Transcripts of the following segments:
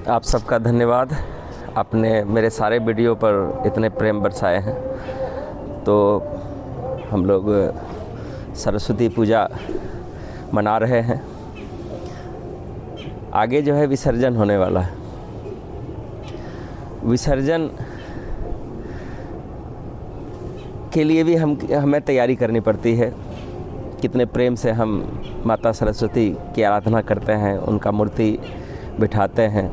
आप सबका धन्यवाद। आपने मेरे सारे वीडियो पर इतने प्रेम बरसाए हैं। तो हम लोग सरस्वती पूजा मना रहे हैं। आगे जो है विसर्जन होने वाला है। विसर्जन के लिए भी हमें तैयारी करनी पड़ती है। कितने प्रेम से हम माता सरस्वती की आराधना करते हैं, उनका मूर्ति बिठाते हैं,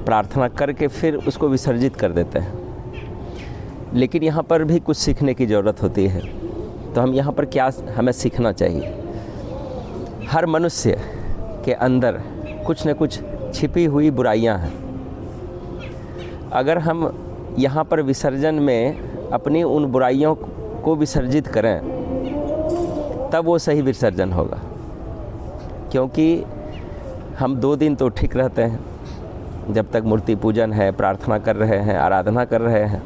प्रार्थना करके फिर उसको विसर्जित कर देते हैं। लेकिन यहाँ पर भी कुछ सीखने की ज़रूरत होती है। तो हम यहाँ पर क्या हमें सीखना चाहिए? हर मनुष्य के अंदर कुछ न कुछ छिपी हुई बुराइयाँ हैं। अगर हम यहाँ पर विसर्जन में अपनी उन बुराइयों को विसर्जित करें तब वो सही विसर्जन होगा। क्योंकि हम 2 दिन तो ठीक रहते हैं, जब तक मूर्ति पूजन है, प्रार्थना कर रहे हैं, आराधना कर रहे हैं।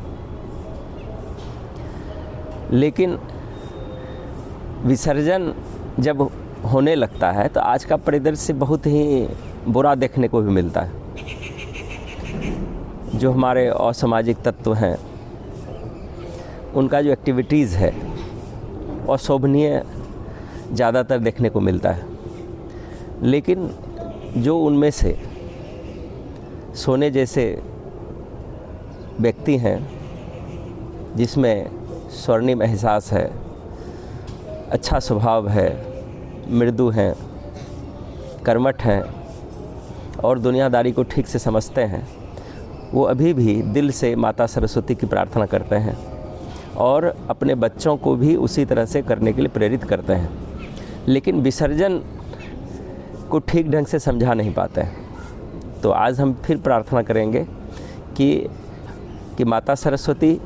लेकिन विसर्जन जब होने लगता है तो आज का परिदृश्य बहुत ही बुरा देखने को भी मिलता है। जो हमारे असामाजिक तत्व हैं, उनका जो एक्टिविटीज़ है अशोभनीय ज़्यादातर देखने को मिलता है। लेकिन जो उनमें से सोने जैसे व्यक्ति हैं, जिसमें स्वर्णिम एहसास है, अच्छा स्वभाव है, मृदु हैं, कर्मठ हैं और दुनियादारी को ठीक से समझते हैं, वो अभी भी दिल से माता सरस्वती की प्रार्थना करते हैं और अपने बच्चों को भी उसी तरह से करने के लिए प्रेरित करते हैं। लेकिन विसर्जन को ठीक ढंग से समझा नहीं पाते हैं। तो आज हम फिर प्रार्थना करेंगे कि माता सरस्वती,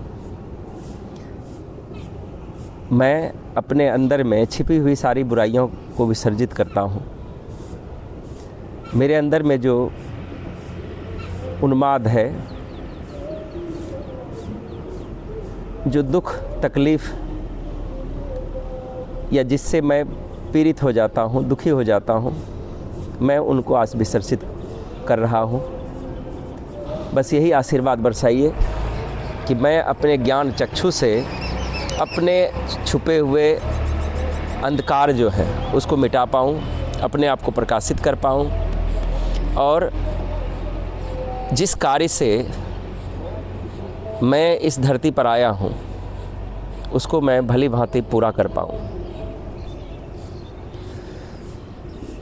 मैं अपने अंदर में छिपी हुई सारी बुराइयों को विसर्जित करता हूँ। मेरे अंदर में जो उन्माद है, जो दुख तकलीफ़ या जिससे मैं पीड़ित हो जाता हूँ, दुखी हो जाता हूँ, मैं उनको आज विसर्जित कर रहा हूँ। बस यही आशीर्वाद बरसाइए कि मैं अपने ज्ञान चक्षु से अपने छुपे हुए अंधकार जो है उसको मिटा पाऊँ, अपने आप को प्रकाशित कर पाऊँ और जिस कार्य से मैं इस धरती पर आया हूँ उसको मैं भली भांति पूरा कर पाऊँ।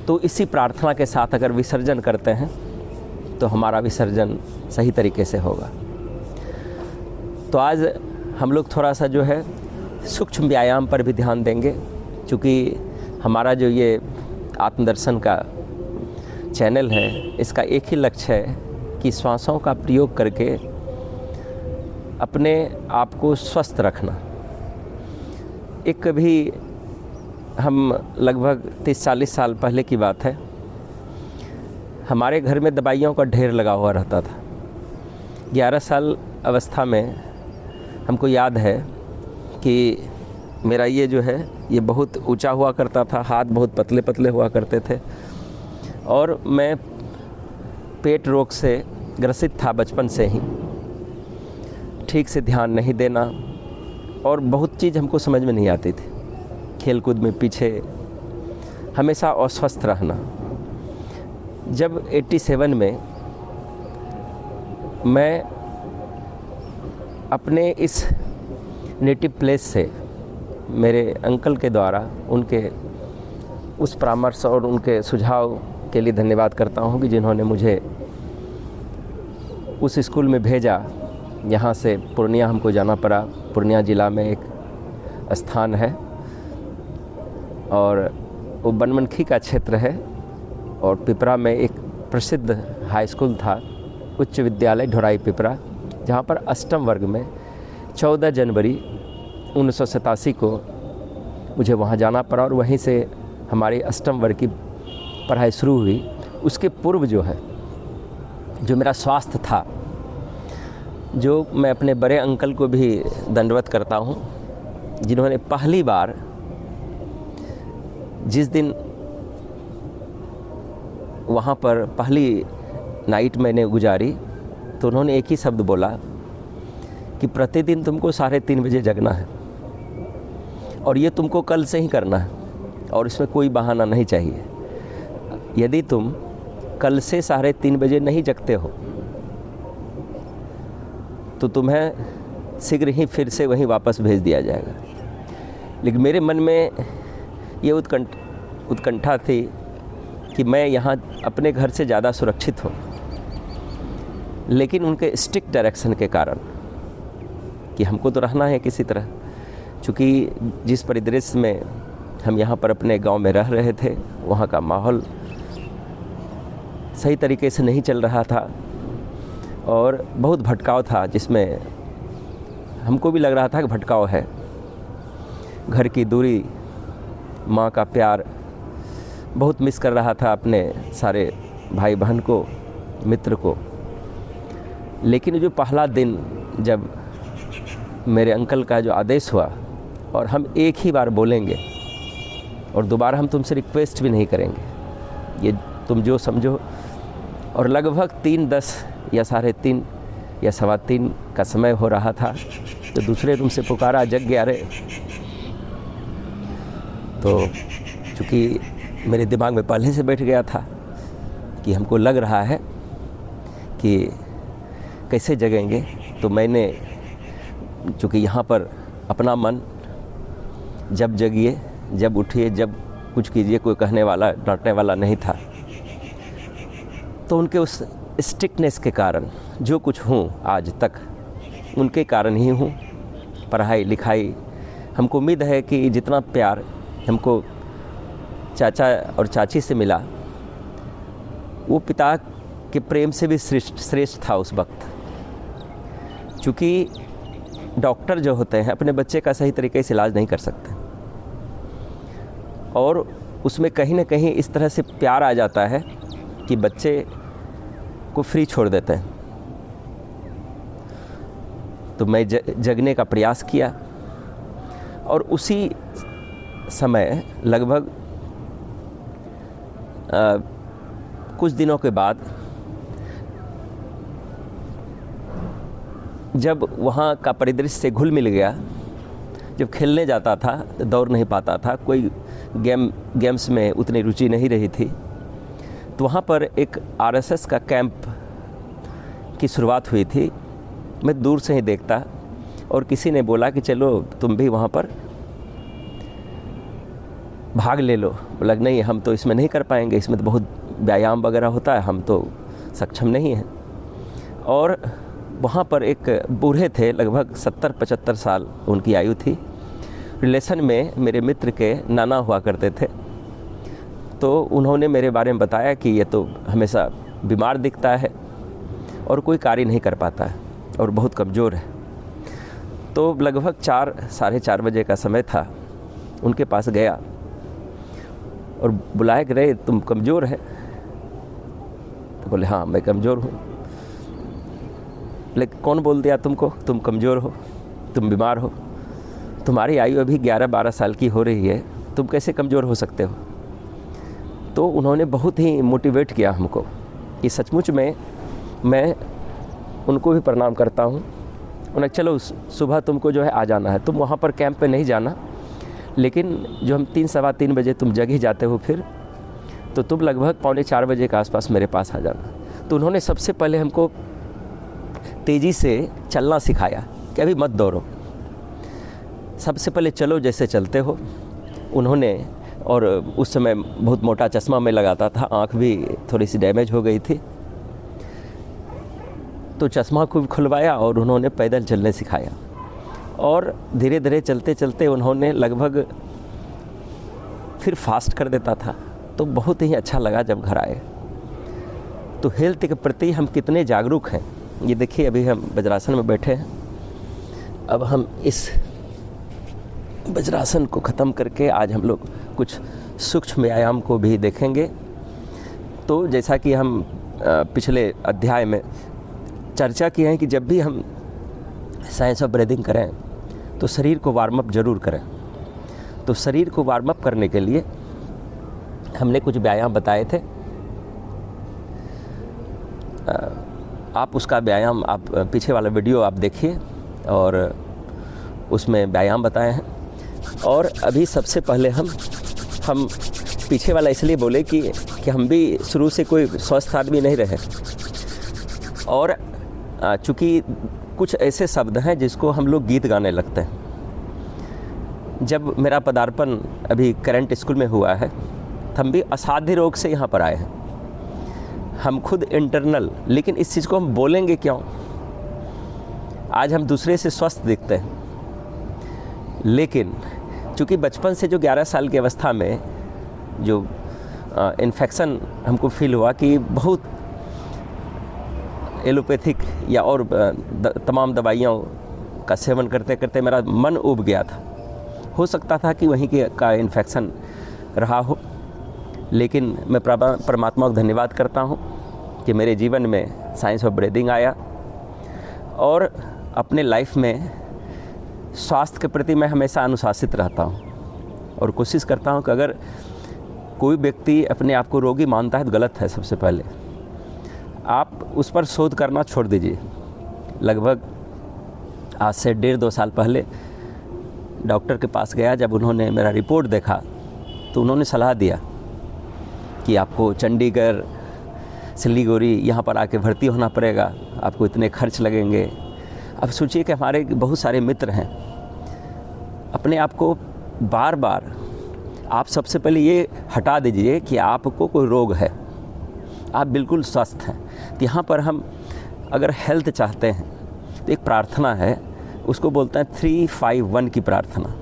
तो इसी प्रार्थना के साथ अगर विसर्जन करते हैं तो हमारा विसर्जन सही तरीके से होगा। तो आज हम लोग थोड़ा सा जो है सूक्ष्म व्यायाम पर भी ध्यान देंगे, क्योंकि हमारा जो ये आत्मदर्शन का चैनल है, इसका एक ही लक्ष्य है कि श्वासों का प्रयोग करके अपने आप को स्वस्थ रखना। एक कभी हम लगभग 30-40 साल पहले की बात है, हमारे घर में दवाइयों का ढेर लगा हुआ रहता था। 11 साल अवस्था में हमको याद है कि मेरा ये जो है ये बहुत ऊंचा हुआ करता था, हाथ बहुत पतले पतले हुआ करते थे और मैं पेट रोग से ग्रसित था बचपन से ही। ठीक से ध्यान नहीं देना और बहुत चीज़ हमको समझ में नहीं आती थी। खेल कूद में पीछे, हमेशा अस्वस्थ रहना। जब 87 में मैं अपने इस नेटिव प्लेस से मेरे अंकल के द्वारा उनके उस परामर्श और उनके सुझाव के लिए धन्यवाद करता हूँ कि जिन्होंने मुझे उस स्कूल में भेजा। यहाँ से पूर्णिया हमको जाना पड़ा। पूर्णिया ज़िला में एक स्थान है और वो बनमनखी का क्षेत्र है और पिपरा में एक प्रसिद्ध हाई स्कूल था, उच्च विद्यालय ढोराई पिपरा, जहाँ पर अष्टम वर्ग में 14 जनवरी 1987 को मुझे वहाँ जाना पड़ा और वहीं से हमारी अष्टम वर्ग की पढ़ाई शुरू हुई। उसके पूर्व जो है, जो मेरा स्वास्थ्य था, जो मैं अपने बड़े अंकल को भी दंडवत करता हूँ, जिन्होंने पहली बार जिस दिन वहाँ पर पहली नाइट मैंने गुजारी तो उन्होंने एक ही शब्द बोला कि प्रतिदिन तुमको 3:30 बजे जगना है और ये तुमको कल से ही करना है और इसमें कोई बहाना नहीं चाहिए। यदि तुम कल से 3:30 बजे नहीं जगते हो तो तुम्हें शीघ्र ही फिर से वहीं वापस भेज दिया जाएगा। लेकिन मेरे मन में ये उत्कंठा थी कि मैं यहाँ अपने घर से ज़्यादा सुरक्षित हूँ, लेकिन उनके स्ट्रिक्ट डायरेक्शन के कारण कि हमको तो रहना है किसी तरह, चूँकि जिस परिदृश्य में हम यहाँ पर अपने गांव में रह रहे थे वहाँ का माहौल सही तरीके से नहीं चल रहा था और बहुत भटकाव था, जिसमें हमको भी लग रहा था कि भटकाव है। घर की दूरी, माँ का प्यार, बहुत मिस कर रहा था अपने सारे भाई बहन को, मित्र को। लेकिन जो पहला दिन जब मेरे अंकल का जो आदेश हुआ और हम एक ही बार बोलेंगे और दोबारा हम तुमसे रिक्वेस्ट भी नहीं करेंगे, ये तुम जो समझो, और लगभग 3:10 या 3:30 या 3:15 का समय हो रहा था तो दूसरे रूम से पुकारा, जग गया रे। तो चूँकि मेरे दिमाग में पहले से बैठ गया था कि हमको लग रहा है कि कैसे जगेंगे, तो मैंने चूँकि यहाँ पर अपना मन जब जगिए, जब उठिए, जब कुछ कीजिए, कोई कहने वाला, डांटने वाला नहीं था। तो उनके उस स्ट्रिक्टनेस के कारण जो कुछ हूँ आज तक उनके कारण ही हूँ। पढ़ाई लिखाई, हमको उम्मीद है कि जितना प्यार हमको चाचा और चाची से मिला वो पिता के प्रेम से भी श्रेष्ठ था उस वक्त। चूँकि डॉक्टर जो होते हैं अपने बच्चे का सही तरीके से इलाज नहीं कर सकते और उसमें कहीं ना कहीं इस तरह से प्यार आ जाता है कि बच्चे को फ्री छोड़ देते हैं। तो मैं जगने का प्रयास किया और उसी समय लगभग कुछ दिनों के बाद जब वहाँ का परिदृश्य से घुल मिल गया, जब खेलने जाता था तो दौड़ नहीं पाता था, कोई गेम्स में उतनी रुचि नहीं रही थी, तो वहाँ पर एक आरएसएस का कैंप की शुरुआत हुई थी। मैं दूर से ही देखता और किसी ने बोला कि चलो तुम भी वहाँ पर भाग ले लो। बोला नहीं, हम तो इसमें नहीं कर पाएंगे, इसमें तो बहुत व्यायाम वगैरह होता है, हम तो सक्षम नहीं हैं। और वहाँ पर एक बूढ़े थे, लगभग 70-75 साल उनकी आयु थी। रिलेशन में मेरे मित्र के नाना हुआ करते थे, तो उन्होंने मेरे बारे में बताया कि ये तो हमेशा बीमार दिखता है और कोई कार्य नहीं कर पाता है और बहुत कमज़ोर है। तो लगभग 4-4:30 बजे का समय था, उनके पास गया और बुलाया कि रे तुम कमज़ोर है? तो बोले हाँ मैं कमज़ोर हूँ। लेकिन कौन बोल दिया तुमको तुम कमज़ोर हो, तुम बीमार हो? तुम्हारी आयु अभी 11-12 साल की हो रही है, तुम कैसे कमज़ोर हो सकते हो? तो उन्होंने बहुत ही मोटिवेट किया हमको कि सचमुच में मैं उनको भी प्रणाम करता हूँ। उन्हें चलो सुबह तुमको जो है आ जाना है, तुम वहाँ पर कैंप पे नहीं जाना, लेकिन जो हम 3-3:15 बजे तुम जग ही जाते हो फिर, तो तुम लगभग 3:45 बजे के आसपास मेरे पास आ जाना। तो उन्होंने सबसे पहले हमको तेज़ी से चलना सिखाया कि अभी मत दौड़ो, सबसे पहले चलो जैसे चलते हो। उन्होंने, और उस समय बहुत मोटा चश्मा मैं लगाता था, आँख भी थोड़ी सी डैमेज हो गई थी, तो चश्मा को खुलवाया और उन्होंने पैदल चलने सिखाया। और धीरे धीरे चलते चलते उन्होंने लगभग फिर फास्ट कर देता था, तो बहुत ही अच्छा लगा जब घर आए। तो हेल्थ के प्रति हम कितने जागरूक हैं, ये देखिए अभी हम वज्रासन में बैठे हैं। अब हम इस वज्रासन को ख़त्म करके आज हम लोग कुछ सूक्ष्म व्यायाम को भी देखेंगे। तो जैसा कि हम पिछले अध्याय में चर्चा की है कि जब भी हम साइंस ऑफ ब्रीदिंग करें तो शरीर को वार्म अप ज़रूर करें। तो शरीर को वार्म अप करने के लिए हमने कुछ व्यायाम बताए थे। आप उसका व्यायाम, आप पीछे वाला वीडियो आप देखिए और उसमें व्यायाम बताए हैं। और अभी सबसे पहले हम पीछे वाला इसलिए बोले कि हम भी शुरू से कोई स्वस्थ आदमी नहीं रहे, और चूँकि कुछ ऐसे शब्द हैं जिसको हम लोग गीत गाने लगते हैं। जब मेरा पदार्पण अभी करंट स्कूल में हुआ है, हम भी असाध्य रोग से यहाँ पर आए हैं। हम खुद इंटरनल, लेकिन इस चीज़ को हम बोलेंगे क्यों? आज हम दूसरे से स्वस्थ दिखते हैं, लेकिन चूँकि बचपन से जो 11 साल की अवस्था में जो इन्फेक्शन हमको फील हुआ कि बहुत एलोपैथिक या और तमाम दवाइयों का सेवन करते करते मेरा मन उब गया था। हो सकता था कि वहीं का इन्फेक्शन रहा हो, लेकिन मैं परमात्मा को धन्यवाद करता हूँ कि मेरे जीवन में साइंस ऑफ ब्रीदिंग आया, और अपने लाइफ में स्वास्थ्य के प्रति मैं हमेशा अनुशासित रहता हूँ और कोशिश करता हूँ कि अगर कोई व्यक्ति अपने आप को रोगी मानता है तो गलत है। सबसे पहले आप उस पर शोध करना छोड़ दीजिए। लगभग आज से 1.5-2 साल पहले डॉक्टर के पास गया। जब उन्होंने मेरा रिपोर्ट देखा तो उन्होंने सलाह दिया कि आपको चंडीगढ़, सिलीगुड़ी यहाँ पर आके भर्ती होना पड़ेगा, आपको इतने खर्च लगेंगे। अब सोचिए कि हमारे बहुत सारे मित्र हैं। अपने आप को बार बार आप सबसे पहले ये हटा दीजिए कि आपको कोई रोग है, आप बिल्कुल स्वस्थ हैं। तो यहाँ पर हम अगर हेल्थ चाहते हैं तो एक प्रार्थना है, उसको बोलते हैं 3-5-1 की प्रार्थना।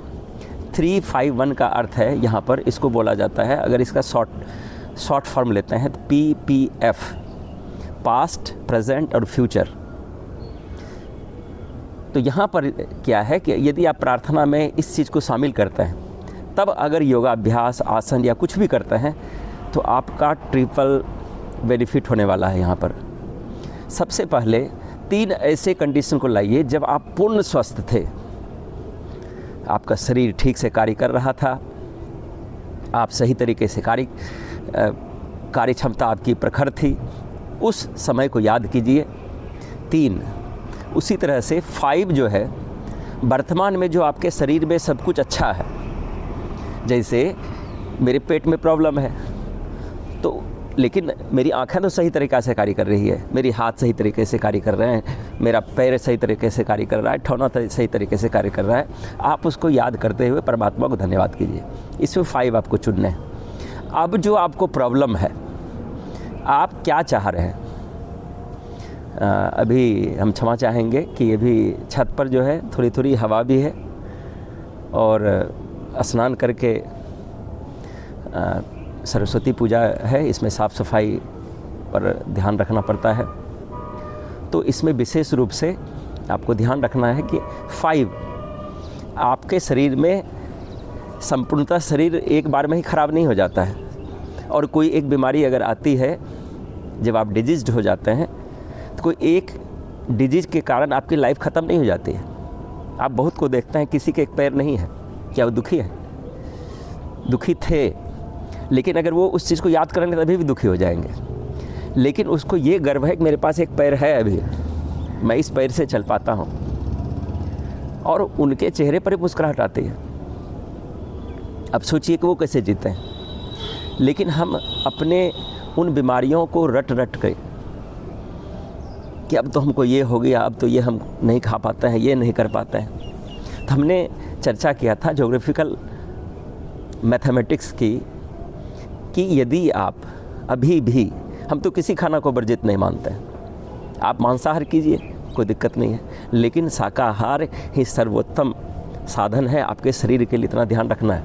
3-5-1 का अर्थ है यहाँ पर, इसको बोला जाता है, अगर इसका शॉर्ट फॉर्म लेते हैं तो PPF, पास्ट, प्रेजेंट और फ्यूचर। तो यहाँ पर क्या है कि यदि आप प्रार्थना में इस चीज़ को शामिल करते हैं, तब अगर योगाभ्यास, आसन या कुछ भी करते हैं तो आपका ट्रिपल बेनिफिट होने वाला है। यहाँ पर सबसे पहले 3 ऐसे कंडीशन को लाइए जब आप पूर्ण स्वस्थ थे, आपका शरीर ठीक से कार्य कर रहा था, आप सही तरीके से कार्य क्षमता आपकी प्रखर थी, उस समय को याद कीजिए। 3, उसी तरह से 5 जो है, वर्तमान में जो आपके शरीर में सब कुछ अच्छा है। जैसे मेरे पेट में प्रॉब्लम है तो, लेकिन मेरी आँखें तो सही तरीक़े से कार्य कर रही है, मेरी हाथ सही तरीके से कार्य कर रहे हैं, मेरा पैर सही तरीके से कार्य कर रहा है, ठौना सही तरीके से कार्य कर रहा है। आप उसको याद करते हुए परमात्मा को धन्यवाद कीजिए। इसमें 5 आपको चुनने हैं। अब जो आपको प्रॉब्लम है, आप क्या चाह रहे हैं? अभी हम क्षमा चाहेंगे कि अभी छत पर जो है थोड़ी थोड़ी हवा भी है, और स्नान करके सरस्वती पूजा है, इसमें साफ़ सफाई पर ध्यान रखना पड़ता है। तो इसमें विशेष रूप से आपको ध्यान रखना है कि 5 आपके शरीर में संपूर्णतः शरीर एक बार में ही ख़राब नहीं हो जाता है, और कोई एक बीमारी अगर आती है, जब आप डिजीज़्ड हो जाते हैं, तो कोई एक डिजीज़ के कारण आपकी लाइफ ख़त्म नहीं हो जाती है। आप बहुत को देखते हैं, किसी के एक पैर नहीं है, क्या वो दुखी है? दुखी थे, लेकिन अगर वो उस चीज़ को याद करेंगे तभी भी दुखी हो जाएंगे। लेकिन उसको ये गर्व है कि मेरे पास एक पैर है, अभी मैं इस पैर से चल पाता हूँ, और उनके चेहरे पर मुस्कुराहट आती है। अब सोचिए कि वो कैसे जीते हैं। लेकिन हम अपने उन बीमारियों को रट के कि अब तो हमको ये हो गया, अब तो ये हम नहीं खा पाते हैं, ये नहीं कर पाते हैं। तो हमने चर्चा किया था ज्योग्राफिकल मैथमेटिक्स की, कि यदि आप अभी भी, हम तो किसी खाना को वर्जित नहीं मानते हैं, आप मांसाहार कीजिए, कोई दिक्कत नहीं है, लेकिन शाकाहार ही सर्वोत्तम साधन है आपके शरीर के लिए। इतना ध्यान रखना है।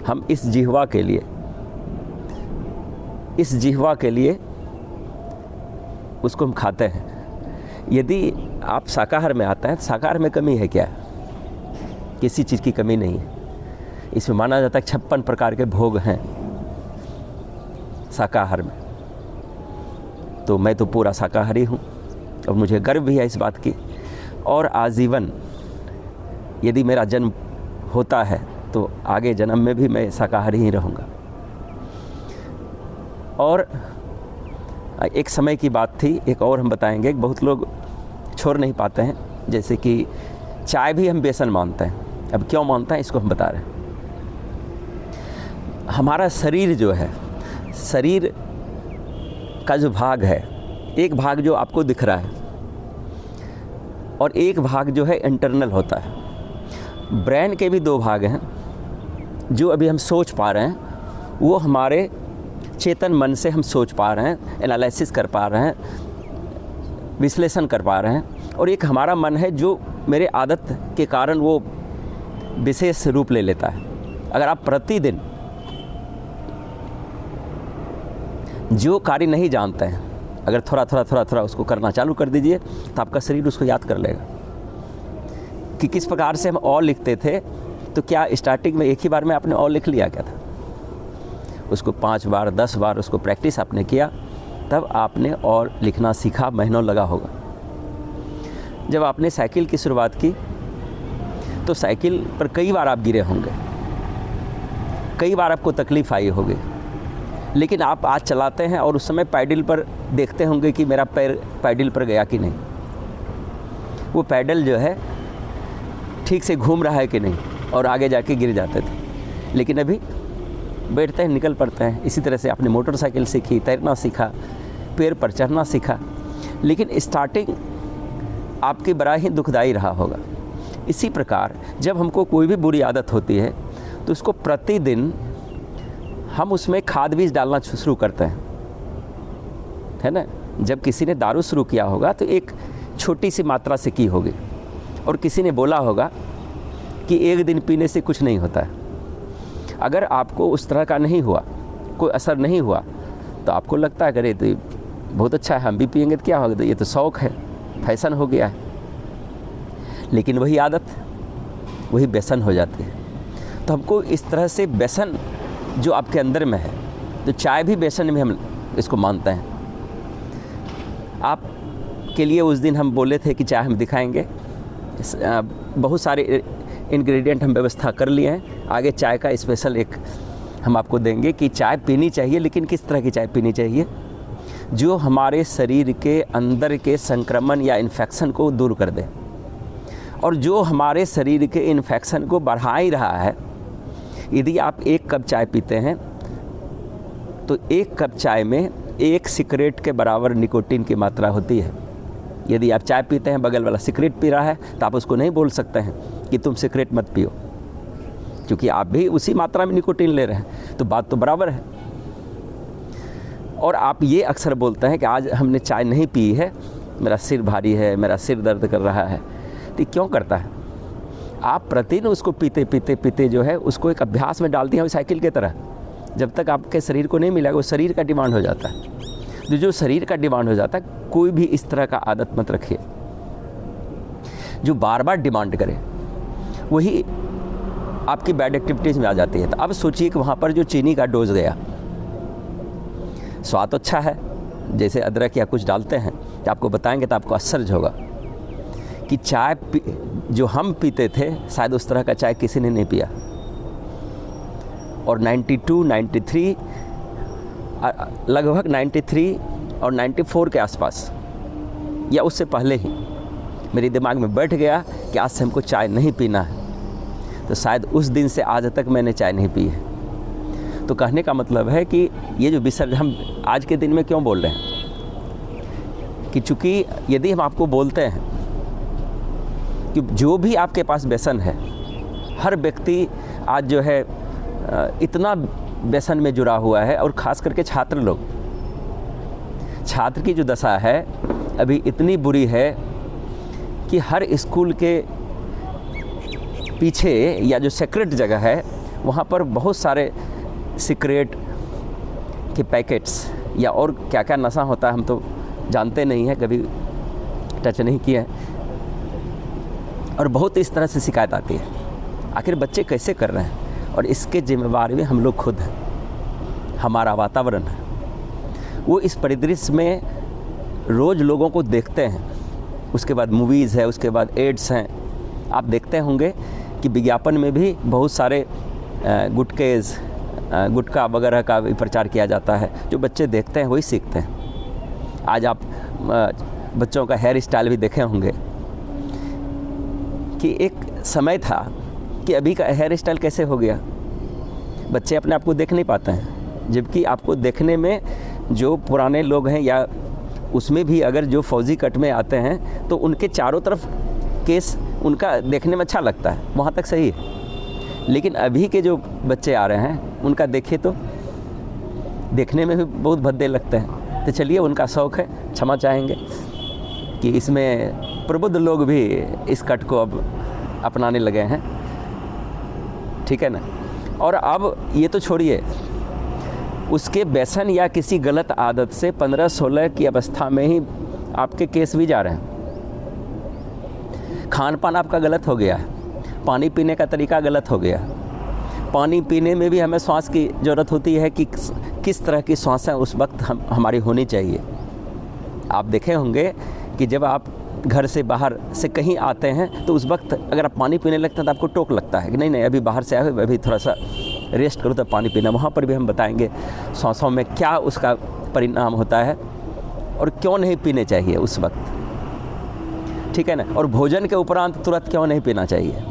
हम इस जिह्वा के लिए उसको हम खाते हैं। यदि आप शाकाहार में आते हैं, शाकाहार में कमी है क्या? किसी चीज़ की कमी नहीं है। इसमें माना जाता है 56 प्रकार के भोग हैं शाकाहार में। तो मैं तो पूरा शाकाहारी हूँ, और मुझे गर्व भी है इस बात की। और आजीवन यदि मेरा जन्म होता है तो आगे जन्म में भी मैं शाकाहारी ही रहूँगा। और एक समय की बात थी, एक और हम बताएंगे, बहुत लोग छोड़ नहीं पाते हैं, जैसे कि चाय भी हम व्यसन मानते हैं। अब क्यों मानते हैं इसको हम बता रहे हैं। हमारा शरीर जो है, शरीर का जो भाग है, एक भाग जो आपको दिख रहा है और एक भाग जो है इंटरनल होता है। ब्रेन के भी दो भाग हैं। जो अभी हम सोच पा रहे हैं वो हमारे चेतन मन से हम सोच पा रहे हैं, एनालिसिस कर पा रहे हैं, विश्लेषण कर पा रहे हैं। और एक हमारा मन है जो मेरे आदत के कारण वो विशेष रूप ले लेता है। अगर आप प्रतिदिन जो कार्य नहीं जानते हैं, अगर थोड़ा उसको करना चालू कर दीजिए तो आपका शरीर उसको याद कर लेगा। कि किस प्रकार से हम और लिखते थे, तो क्या स्टार्टिंग में एक ही बार में आपने और लिख लिया क्या था? उसको 5 बार 10 बार उसको प्रैक्टिस आपने किया, तब आपने और लिखना सीखा, महीनों लगा होगा। जब आपने साइकिल की शुरुआत की तो साइकिल पर कई बार आप गिरे होंगे, कई बार आपको तकलीफ़ आई होगी, लेकिन आप आज चलाते हैं और उस समय पैडल पर देखते होंगे कि मेरा पैर पैडल पर गया कि नहीं, वो पैडल जो है ठीक से घूम रहा है कि नहीं, और आगे जाके गिर जाते थे। लेकिन अभी बैठते हैं, निकल पड़ते हैं। इसी तरह से आपने मोटरसाइकिल सीखी, तैरना सीखा, पैर पर चढ़ना सीखा, लेकिन स्टार्टिंग आपकी बड़ा ही दुखदाई रहा होगा। इसी प्रकार जब हमको कोई भी बुरी आदत होती है तो उसको प्रतिदिन हम उसमें खाद बीज डालना शुरू करते हैं, है ना। जब किसी ने दारू शुरू किया होगा तो एक छोटी सी मात्रा से की होगी, और किसी ने बोला होगा कि एक दिन पीने से कुछ नहीं होता है। अगर आपको उस तरह का नहीं हुआ, कोई असर नहीं हुआ, तो आपको लगता है अरे तो बहुत अच्छा है, हम भी पिएंगे तो क्या होगा, तो ये तो शौक़ है, फैशन हो गया है। लेकिन वही आदत, वही व्यसन हो जाती है। तो हमको इस तरह से व्यसन जो आपके अंदर में है, तो चाय भी व्यसन में हम इसको मानते हैं। आप के लिए उस दिन हम बोले थे कि चाय हम दिखाएंगे, बहुत सारे इंग्रेडिएंट हम व्यवस्था कर लिए हैं। आगे चाय का स्पेशल एक हम आपको देंगे कि चाय पीनी चाहिए, लेकिन किस तरह की चाय पीनी चाहिए, जो हमारे शरीर के अंदर के संक्रमण या इन्फेक्शन को दूर कर दे, और जो हमारे शरीर के इन्फेक्शन को बढ़ा ही रहा है। यदि आप 1 कप चाय पीते हैं तो 1 कप चाय में 1 सिगरेट के बराबर निकोटीन की मात्रा होती है। यदि आप चाय पीते हैं, बगल वाला सिगरेट पी रहा है, तो आप उसको नहीं बोल सकते हैं कि तुम सिगरेट मत पियो, क्योंकि आप भी उसी मात्रा में निकोटीन ले रहे हैं, तो बात तो बराबर है। और आप ये अक्सर बोलते हैं कि आज हमने चाय नहीं पी है, मेरा सिर भारी है, मेरा सिर दर्द कर रहा है। तो क्यों करता है? आप प्रतिदिन उसको पीते पीते पीते जो है उसको एक अभ्यास में डाल दिया साइकिल की तरह। जब तक आपके शरीर को नहीं मिलेगा, वो शरीर का डिमांड हो जाता है। तो जो शरीर का डिमांड हो जाता है, कोई भी इस तरह का आदत मत रखिए जो बार बार डिमांड करे, वही आपकी बैड एक्टिविटीज़ में आ जाती है। तो अब सोचिए कि वहाँ पर जो चीनी का डोज गया, स्वाद अच्छा है, जैसे अदरक या कुछ डालते हैं, तो आपको बताएंगे तो आपको आश्चर्य होगा कि चाय जो हम पीते थे, शायद उस तरह का चाय किसी ने नहीं पिया। और 92, 93, लगभग 93 और 94 के आसपास या उससे पहले ही मेरे दिमाग में बैठ गया कि आज से हमको चाय नहीं पीना है। तो शायद उस दिन से आज तक मैंने चाय नहीं पी है। तो कहने का मतलब है कि ये जो विसर्जन हम आज के दिन में क्यों बोल रहे हैं, कि चूँकि यदि हम आपको बोलते हैं कि जो भी आपके पास व्यसन है, हर व्यक्ति आज जो है इतना व्यसन में जुड़ा हुआ है, और ख़ास करके छात्र लोग, छात्र की जो दशा है अभी इतनी बुरी है कि हर स्कूल के पीछे या जो सीक्रेट जगह है, वहाँ पर बहुत सारे सिगरेट के पैकेट्स या और क्या क्या नशा होता है हम तो जानते नहीं हैं, कभी टच नहीं किए हैं, और बहुत इस तरह से शिकायत आती है। आखिर बच्चे कैसे कर रहे हैं, और इसके जिम्मेवार भी हम लोग खुद हैं, हमारा वातावरण है। वो इस परिदृश्य में रोज़ लोगों को देखते हैं, उसके बाद मूवीज़ है, उसके बाद एड्स हैं। आप देखते होंगे कि विज्ञापन में भी बहुत सारे गुटखा वगैरह का भी प्रचार किया जाता है। जो बच्चे देखते हैं वही सीखते हैं। आज आप बच्चों का हेयर स्टाइल भी देखे होंगे कि एक समय था कि अभी का हेयर स्टाइल कैसे हो गया, बच्चे अपने आप को देख नहीं पाते हैं। जबकि आपको देखने में जो पुराने लोग हैं या उसमें भी अगर जो फौजी कट में आते हैं तो उनके चारों तरफ केस उनका देखने में अच्छा लगता है, वहाँ तक सही है। लेकिन अभी के जो बच्चे आ रहे हैं उनका देखिए तो देखने में भी बहुत भद्दे लगते हैं। तो चलिए, उनका शौक़ है, क्षमा चाहेंगे कि इसमें प्रबुद्ध लोग भी इस कट को अब अपनाने लगे हैं, ठीक है ना। और अब ये तो छोड़िए, उसके व्यसन या किसी गलत आदत से 15-16 की अवस्था में ही आपके केस भी जा रहे हैं। खान पान आपका गलत हो गया है, पानी पीने का तरीका गलत हो गया। पानी पीने में भी हमें श्वास की ज़रूरत होती है कि किस तरह की श्वासें उस वक्त हमारी होनी चाहिए। आप देखे होंगे कि जब आप घर से बाहर से कहीं आते हैं तो उस वक्त अगर आप पानी पीने लगते हैं तो आपको टोक लगता है कि नहीं अभी बाहर से आए हो, अभी थोड़ा सा रेस्ट करो तो पानी पीना। वहाँ पर भी हम बताएंगे सांसों में क्या उसका परिणाम होता है और क्यों नहीं पीने चाहिए उस वक्त, ठीक है ना। और भोजन के उपरांत तुरंत क्यों नहीं पीना चाहिए,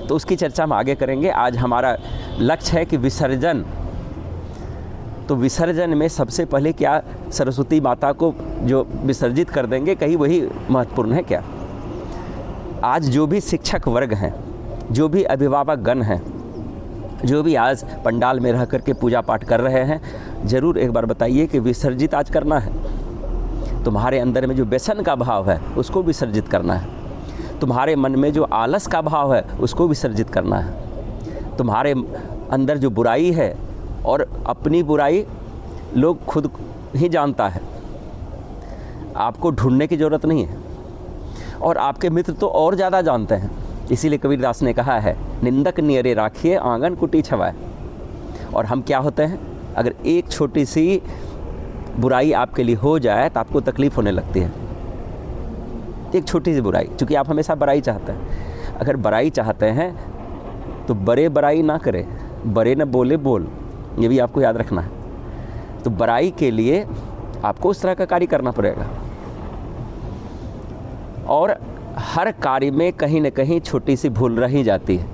तो उसकी चर्चा हम आगे करेंगे। आज हमारा लक्ष्य है कि विसर्जन, तो विसर्जन में सबसे पहले क्या सरस्वती माता को जो विसर्जित कर देंगे, कहीं वही महत्वपूर्ण है क्या। आज जो भी शिक्षक वर्ग हैं, जो भी अभिभावक गण हैं, जो भी आज पंडाल में रह करके पूजा पाठ कर रहे हैं, ज़रूर एक बार बताइए कि विसर्जित आज करना है। तुम्हारे अंदर में जो व्यसन का भाव है उसको विसर्जित करना है। तुम्हारे मन में जो आलस का भाव है उसको विसर्जित करना है। तुम्हारे अंदर जो बुराई है, और अपनी बुराई लोग खुद ही जानता है, आपको ढूंढने की ज़रूरत नहीं है। और आपके मित्र तो और ज़्यादा जानते हैं। इसीलिए कबीरदास ने कहा है, निंदक नियरे राखिए आंगन कुटी छवाए। और हम क्या होते हैं, अगर एक छोटी सी बुराई आपके लिए हो जाए तो आपको तकलीफ़ होने लगती है। एक छोटी सी बुराई, क्योंकि आप हमेशा बुराई चाहते हैं। अगर बुराई चाहते हैं तो बड़े बुराई ना करें, बड़े न बोले बोल, ये भी आपको याद रखना है। तो बुराई के लिए आपको उस तरह का कार्य करना पड़ेगा। और हर कार्य में कहीं न कहीं छोटी सी भूल रह ही जाती है।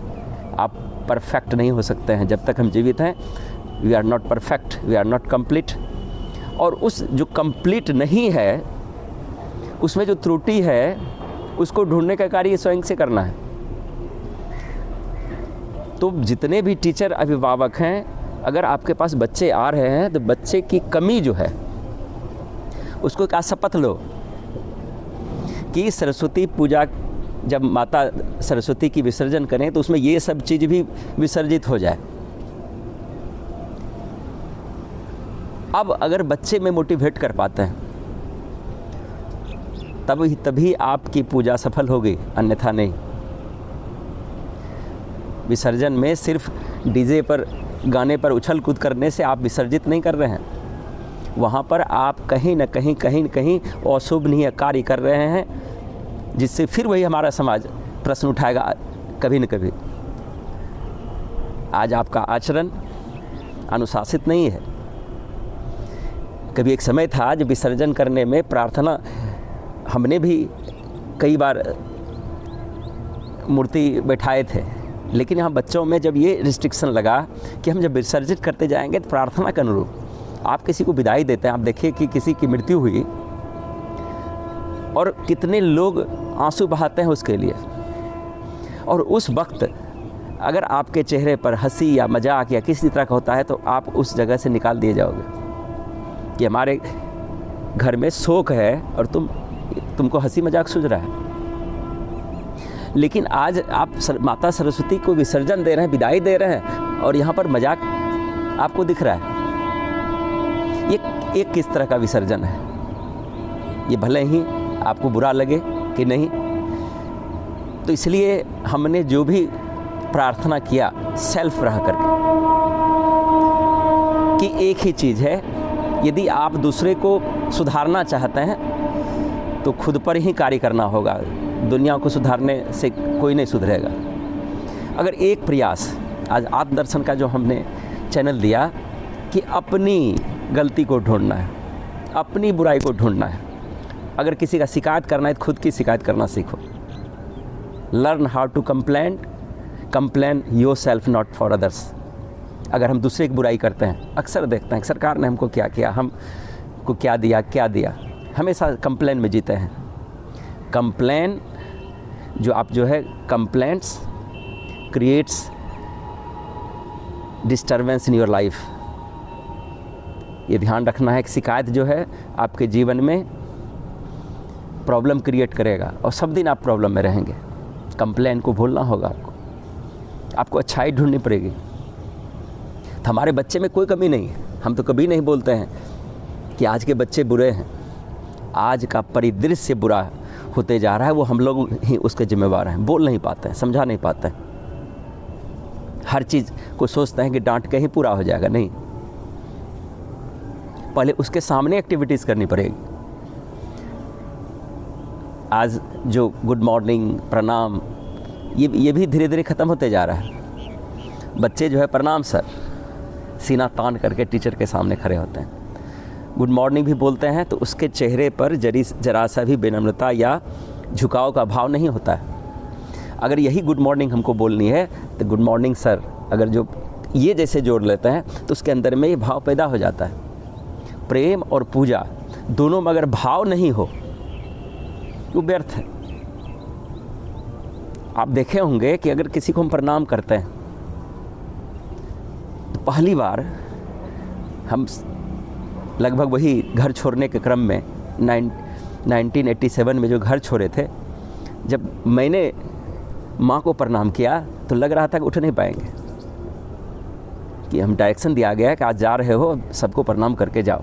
आप परफेक्ट नहीं हो सकते हैं जब तक हम जीवित हैं। We are not perfect, we are not complete. और उस जो कंप्लीट नहीं है, उसमें जो त्रुटि है, उसको ढूंढने का कार्य स्वयं से करना है। तो जितने भी टीचर अभिभावक हैं, अगर आपके पास बच्चे आ रहे हैं तो बच्चे की कमी जो है उसको क्या शपथ लो कि सरस्वती पूजा जब माता सरस्वती की विसर्जन करें तो उसमें ये सब चीज़ भी विसर्जित हो जाए। अब अगर बच्चे में मोटिवेट कर पाते हैं तभी आपकी पूजा सफल होगी, अन्यथा नहीं। विसर्जन में सिर्फ डीजे पर गाने पर उछल कूद करने से आप विसर्जित नहीं कर रहे हैं। वहाँ पर आप कहीं न कहीं अशोभनीय कार्य कर रहे हैं, जिससे फिर वही हमारा समाज प्रश्न उठाएगा कभी न कभी। आज आपका आचरण अनुशासित नहीं है। कभी एक समय था जब विसर्जन करने में प्रार्थना, हमने भी कई बार मूर्ति बैठाए थे, लेकिन यहाँ बच्चों में जब ये रिस्ट्रिक्शन लगा कि हम जब विसर्जित करते जाएंगे तो प्रार्थना के अनुरूप आप किसी को विदाई देते हैं। आप देखिए कि किसी की मृत्यु हुई और कितने लोग आंसू बहाते हैं उसके लिए, और उस वक्त अगर आपके चेहरे पर हंसी या मजाक या किसी तरह का होता है तो आप उस जगह से निकाल दिए जाओगे कि हमारे घर में शोक है और तुमको हंसी मजाक सूझ रहा है। लेकिन आज आप माता सरस्वती को विसर्जन दे रहे हैं, विदाई दे रहे हैं, और यहाँ पर मजाक आपको दिख रहा है। ये किस तरह का विसर्जन है? ये भले ही आपको बुरा लगे कि नहीं, तो इसलिए हमने जो भी प्रार्थना किया सेल्फ रह करके कि एक ही चीज़ है, यदि आप दूसरे को सुधारना चाहते हैं तो खुद पर ही कार्य करना होगा। दुनिया को सुधारने से कोई नहीं सुधरेगा। अगर एक प्रयास, आज आत्मदर्शन का जो हमने चैनल दिया कि अपनी गलती को ढूंढना है, अपनी बुराई को ढूंढना है। अगर किसी का शिकायत करना है तो खुद की शिकायत करना सीखो। Learn how to complain yourself, not for others. अगर हम दूसरे की बुराई करते हैं, अक्सर देखते हैं सरकार ने हमको क्या किया, हमको क्या दिया, हमेशा कंप्लेन में जीते हैं। कंप्लेन जो है complaints creates disturbance in your life. ये ध्यान रखना है कि शिकायत जो है आपके जीवन में प्रॉब्लम क्रिएट करेगा और सब दिन आप प्रॉब्लम में रहेंगे। कंप्लेन को भूलना होगा आपको अच्छाई ढूंढनी पड़ेगी। तो हमारे बच्चे में कोई कमी नहीं है। हम तो कभी नहीं बोलते हैं कि आज के बच्चे बुरे हैं। आज का परिदृश्य बुरा होते जा रहा है, वो हम लोग ही उसके जिम्मेवार हैं। बोल नहीं पाते हैं, समझा नहीं पाते हैं। हर चीज़ को सोचते हैं कि डांट के ही पूरा हो जाएगा। नहीं, पहले उसके सामने एक्टिविटीज़ करनी पड़ेगी। आज जो गुड मॉर्निंग, प्रणाम, ये भी धीरे धीरे ख़त्म होते जा रहा है। बच्चे जो है प्रणाम सर सीना तान करके टीचर के सामने खड़े होते हैं। गुड मॉर्निंग भी बोलते हैं तो उसके चेहरे पर जरा सा भी विनम्रता या झुकाव का भाव नहीं होता है। अगर यही गुड मॉर्निंग हमको बोलनी है तो गुड मॉर्निंग सर, अगर जो ये जैसे जोड़ लेते हैं तो उसके अंदर में ये भाव पैदा हो जाता है। प्रेम और पूजा दोनों में अगर भाव नहीं हो तो व्यर्थ है। आप देखे होंगे कि अगर किसी को हम प्रणाम करते हैं तो पहली बार हम लगभग वही घर छोड़ने के क्रम में 1987 में जो घर छोड़े थे, जब मैंने माँ को प्रणाम किया तो लग रहा था कि उठ नहीं पाएंगे, कि हम डायरेक्शन दिया गया है कि आज जा रहे हो सबको प्रणाम करके जाओ।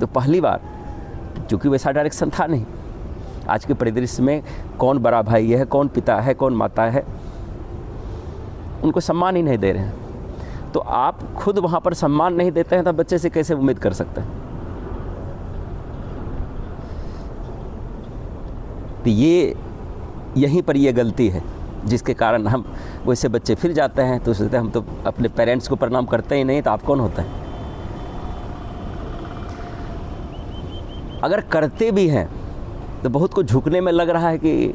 तो पहली बार, क्योंकि वैसा डायरेक्शन था नहीं। आज के परिदृश्य में कौन बड़ा भाई है, कौन पिता है, कौन माता है, उनको सम्मान ही नहीं दे रहे हैं। तो आप खुद वहाँ पर सम्मान नहीं देते हैं, तब बच्चे से कैसे उम्मीद कर सकते हैं? तो यहीं पर ये गलती है जिसके कारण हम वैसे बच्चे फिर जाते हैं तो सोचते हैं हम तो अपने पेरेंट्स को प्रणाम करते ही नहीं, तो आप कौन होते हैं? अगर करते भी हैं तो बहुत को झुकने में लग रहा है कि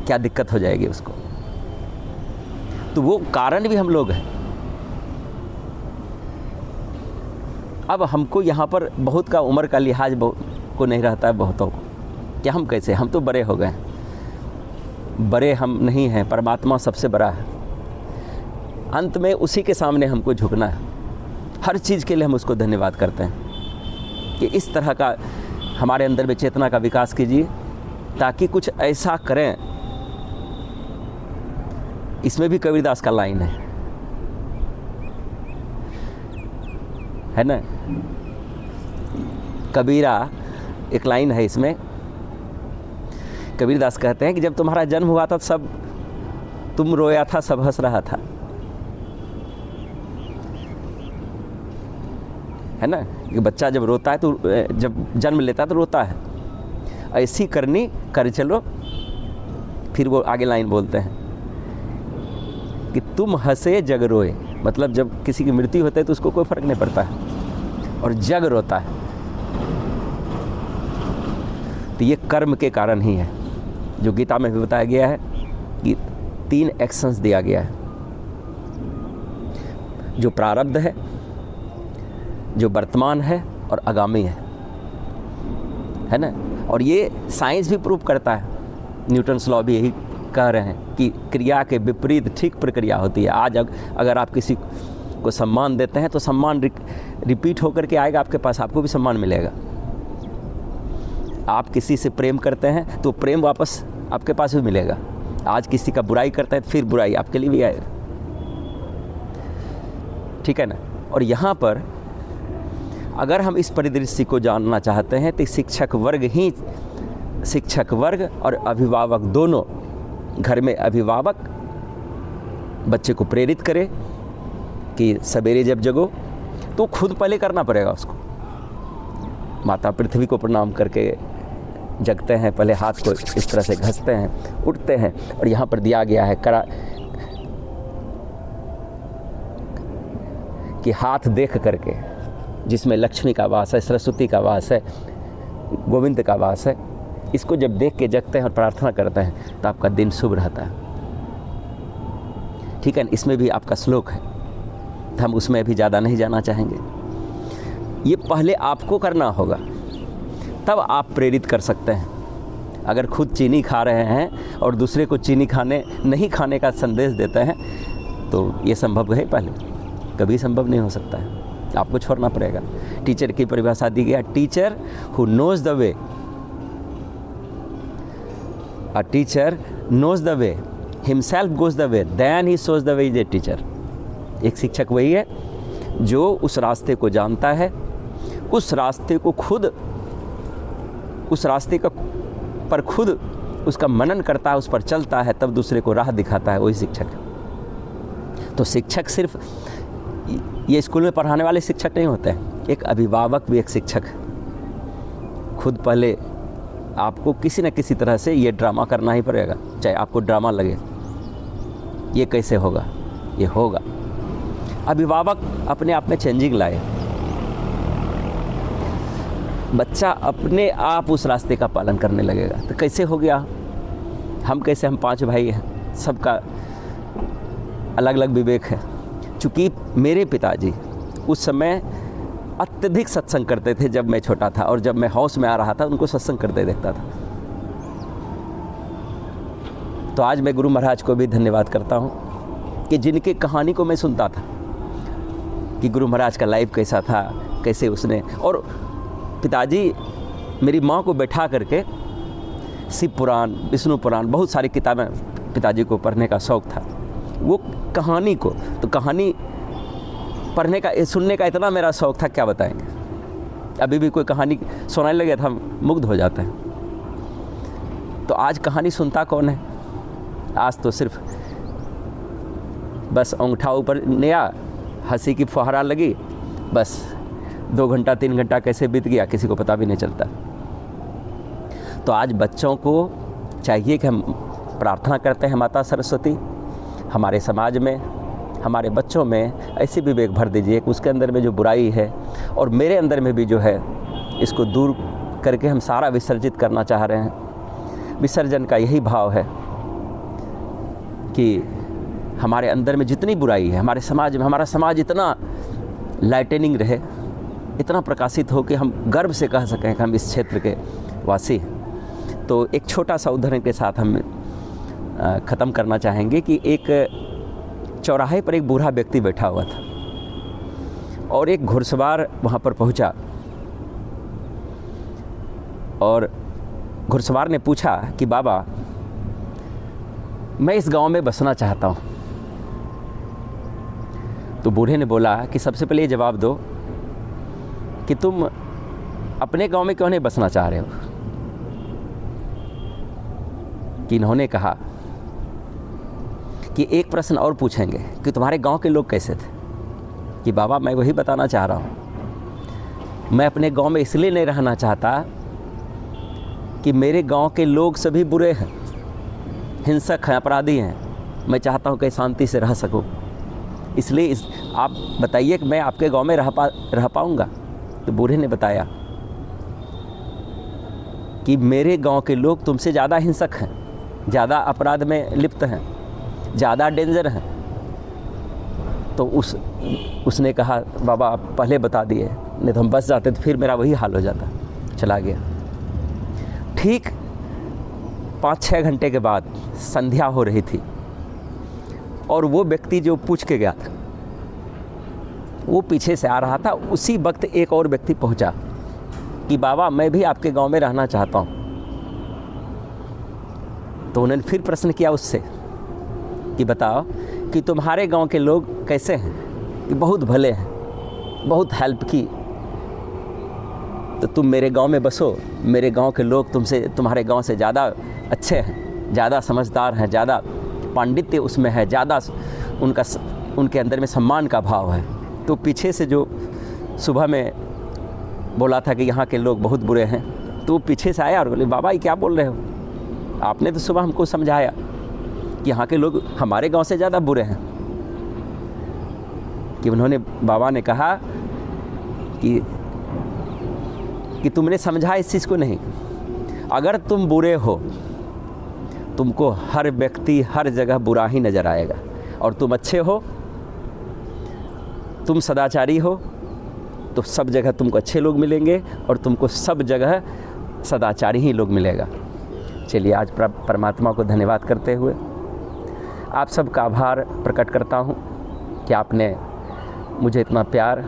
क्या दिक्कत हो जाएगी उसको, तो वो कारण भी हम लोग हैं। अब हमको यहाँ पर बहुत का उम्र का लिहाज को नहीं रहता है बहुतों को, कि हम कैसे, हम तो बड़े हो गए हैं। बड़े हम नहीं हैं, परमात्मा सबसे बड़ा है। अंत में उसी के सामने हमको झुकना है। हर चीज़ के लिए हम उसको धन्यवाद करते हैं कि इस तरह का हमारे अंदर में चेतना का विकास कीजिए ताकि कुछ ऐसा करें। इसमें भी कबीरदास का लाइन है ना, कबीरा एक लाइन है इसमें। कबीरदास कहते हैं कि जब तुम्हारा जन्म हुआ था सब तुम रोया था, सब हंस रहा था, है ना। कि बच्चा जब रोता है तो जब जन्म लेता है तो रोता है, ऐसी करनी कर चलो। फिर वो आगे लाइन बोलते हैं कि तुम हंसे जग रोए, मतलब जब किसी की मृत्यु होती है तो उसको कोई फर्क नहीं पड़ता है और जग रोता है। तो ये कर्म के कारण ही है, जो गीता में भी बताया गया है कि 3 एक्शंस दिया गया है, जो प्रारब्ध है, जो वर्तमान है और आगामी है ना। और ये साइंस भी प्रूव करता है, न्यूटन्स लॉ भी यही कह रहे हैं कि क्रिया के विपरीत ठीक प्रक्रिया होती है। आज अगर आप किसी को सम्मान देते हैं तो सम्मान रिपीट होकर के आएगा आपके पास, आपको भी सम्मान मिलेगा। आप किसी से प्रेम करते हैं तो प्रेम वापस आपके पास भी मिलेगा। आज किसी का बुराई करते हैं तो फिर बुराई आपके लिए भी आएगा, ठीक है ना। और यहाँ पर अगर हम इस परिदृश्य को जानना चाहते हैं तो शिक्षक वर्ग और अभिभावक दोनों, घर में अभिभावक बच्चे को प्रेरित करे कि सवेरे जब जगो तो खुद पहले करना पड़ेगा उसको। माता पृथ्वी को प्रणाम करके जगते हैं, पहले हाथ को इस तरह से घसते हैं, उठते हैं। और यहाँ पर दिया गया है कि हाथ देख करके जिसमें लक्ष्मी का वास है, सरस्वती का वास है, गोविंद का वास है, इसको जब देख के जगते हैं और प्रार्थना करते हैं तो आपका दिन शुभ रहता है। ठीक है, इसमें भी आपका श्लोक है, तो हम उसमें भी ज़्यादा नहीं जाना चाहेंगे। ये पहले आपको करना होगा, तब आप प्रेरित कर सकते हैं। अगर खुद चीनी खा रहे हैं और दूसरे को चीनी नहीं खाने का संदेश देते हैं तो ये संभव है? पहले कभी संभव नहीं हो सकता है, आपको छोड़ना पड़ेगा। टीचर की परिभाषा दी गई, teacher who knows the way, a teacher knows the way himself goes the way then he shows the way is a teacher. एक शिक्षक वही है जो उस रास्ते को जानता है, उस रास्ते को खुद, उस रास्ते का पर खुद उसका मनन करता है, उस पर चलता है, तब दूसरे को राह दिखाता है, वही शिक्षक है। तो शिक्षक सिर्फ ये स्कूल में पढ़ाने वाले शिक्षक नहीं होते हैं, एक अभिभावक भी एक शिक्षक है। खुद पहले आपको किसी न किसी तरह से ये ड्रामा करना ही पड़ेगा, चाहे आपको ड्रामा लगे। ये कैसे होगा? ये होगा। अभिभावक अपने आप में चेंजिंग लाए, बच्चा अपने आप उस रास्ते का पालन करने लगेगा। तो कैसे हो गया? हम 5 भाई हैं, सबका अलग अलग विवेक है। चूँकि मेरे पिताजी उस समय अत्यधिक सत्संग करते थे जब मैं छोटा था, और जब मैं हाउस में आ रहा था उनको सत्संग करते देखता था। तो आज मैं गुरु महाराज को भी धन्यवाद करता हूँ कि जिनकी कहानी को मैं सुनता था कि गुरु महाराज का लाइफ कैसा था, कैसे उसने, और पिताजी मेरी माँ को बैठा करके शिव पुराण, विष्णु पुराण, बहुत सारी किताबें पिताजी को पढ़ने का शौक़ था। वो कहानी को, तो कहानी पढ़ने का, सुनने का इतना मेरा शौक़ था, क्या बताएंगे। अभी भी कोई कहानी सुनाने लगे तो हम मुग्ध हो जाते हैं। तो आज कहानी सुनता कौन है? आज तो सिर्फ बस अंगूठा ऊपर नया, हंसी की फुहारा लगी, बस 2 घंटा 3 घंटा कैसे बीत गया किसी को पता भी नहीं चलता। तो आज बच्चों को चाहिए कि हम प्रार्थना करते हैं, माता सरस्वती हमारे समाज में, हमारे बच्चों में ऐसी विवेक भर दीजिए कि उसके अंदर में जो बुराई है और मेरे अंदर में भी जो है, इसको दूर करके हम सारा विसर्जित करना चाह रहे हैं। विसर्जन का यही भाव है कि हमारे अंदर में जितनी बुराई है हमारे समाज में, हमारा समाज इतना लाइटनिंग रहे, इतना प्रकाशित हो कि हम गर्व से कह सकें कि हम इस क्षेत्र के वासी हैं। तो एक छोटा सा उदाहरण के साथ हम ख़त्म करना चाहेंगे कि एक चौराहे पर एक बूढ़ा व्यक्ति बैठा हुआ था और एक घुड़सवार वहाँ पर पहुँचा और घुड़सवार ने पूछा कि बाबा, मैं इस गांव में बसना चाहता हूँ। तो बूढ़े ने बोला कि सबसे पहले ये जवाब दो कि तुम अपने गांव में क्यों नहीं बसना चाह रहे हो। कि इन्होंने कहा कि एक प्रश्न और पूछेंगे कि तुम्हारे गांव के लोग कैसे थे। कि बाबा, मैं वही बताना चाह रहा हूँ, मैं अपने गांव में इसलिए नहीं रहना चाहता कि मेरे गांव के लोग सभी बुरे हैं, हिंसक हैं, अपराधी हैं। मैं चाहता हूँ कि शांति से रह सकूँ, इसलिए आप बताइए कि मैं आपके गांव में रह पाऊँगा। तो बूढ़े ने बताया कि मेरे गांव के लोग तुमसे ज़्यादा हिंसक हैं, ज़्यादा अपराध में लिप्त हैं, ज़्यादा डेंजर हैं। तो उसने कहा बाबा आप पहले बता दिए, नहीं तो हम बस जाते तो फिर मेरा वही हाल हो जाता। चला गया। ठीक 5-6 घंटे के बाद संध्या हो रही थी और वो व्यक्ति जो पूछ के गया था वो पीछे से आ रहा था। उसी वक्त एक और व्यक्ति पहुंचा कि बाबा, मैं भी आपके गांव में रहना चाहता हूं। तो उन्होंने फिर प्रश्न किया उससे कि बताओ कि तुम्हारे गांव के लोग कैसे हैं। कि बहुत भले हैं, बहुत हेल्प की, तो तुम मेरे गांव में बसो। मेरे गांव के लोग तुम्हारे गांव से ज़्यादा अच्छे हैं, ज़्यादा समझदार हैं, ज़्यादा पांडित्य उसमें है, ज़्यादा उनके अंदर में सम्मान का भाव है। तो पीछे से जो सुबह में बोला था कि यहाँ के लोग बहुत बुरे हैं, तो वो पीछे से आया और बोले बाबा ये क्या बोल रहे हो, आपने तो सुबह हमको समझाया कि यहाँ के लोग हमारे गांव से ज़्यादा बुरे हैं। कि उन्होंने, बाबा ने कहा कि तुमने समझा इस चीज़ को नहीं। अगर तुम बुरे हो, तुमको हर व्यक्ति हर जगह बुरा ही नज़र आएगा, और तुम अच्छे हो, तुम सदाचारी हो, तो सब जगह तुमको अच्छे लोग मिलेंगे और तुमको सब जगह सदाचारी ही लोग मिलेगा। चलिए, आज परमात्मा को धन्यवाद करते हुए आप सबका आभार प्रकट करता हूँ कि आपने मुझे इतना प्यार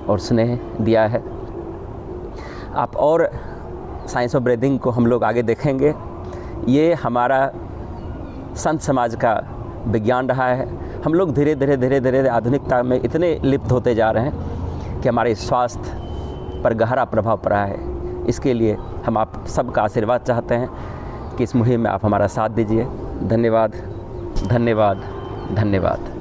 और स्नेह दिया है। आप और साइंस ऑफ ब्रीदिंग को हम लोग आगे देखेंगे। ये हमारा संत समाज का विज्ञान रहा है। हम लोग धीरे धीरे आधुनिकता में इतने लिप्त होते जा रहे हैं कि हमारे स्वास्थ्य पर गहरा प्रभाव पड़ा है। इसके लिए हम आप सबका आशीर्वाद चाहते हैं कि इस मुहिम में आप हमारा साथ दीजिए। धन्यवाद, धन्यवाद, धन्यवाद।